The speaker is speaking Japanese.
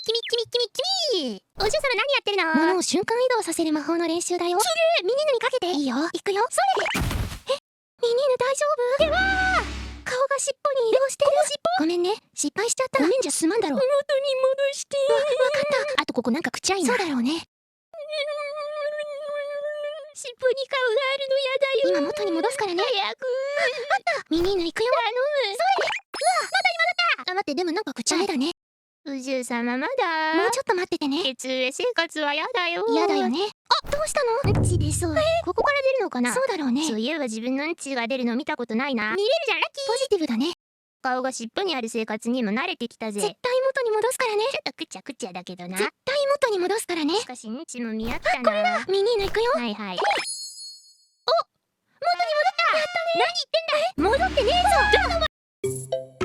キミキミキミキミお嬢様何やってるの？物を瞬間移動させる魔法の練習だよ。すげえ、ミニヌにかけて。いいよ、行くよ。それ。ミニヌ大丈夫？では顔がしっぽに移動してる。ごめんね、失敗しちゃった。ごめんじゃすまんだろ。元に戻して。わかった。あとここなんかくちゃいな。そうだろうね。尻尾に顔があるのやだよ。今元に戻すからね。早く。あった。ミニヌ行くよ。頼む。それ。あ、待って、でもなんかくちゃいだね。お嬢様まだ。もうちょっと待っててね。血上生活はやだよ。嫌だよね。あ、どうしたの？うんち出そう。ここから出るのかな？そうだろうね。そういえば自分のうんちが出るの見たことないな。見れるじゃん、ラッキー。ポジティブだね。顔が尻尾にある生活にも慣れてきたぜ。絶対元に戻すからね。ちょっとくちゃくちゃだけどな。絶対元に戻すからね。しかしうんちも見合ったな。ミニヌ行くよ。はいはい。お、元に戻った。やったね。何言ってんだ。戻ってねえぞ。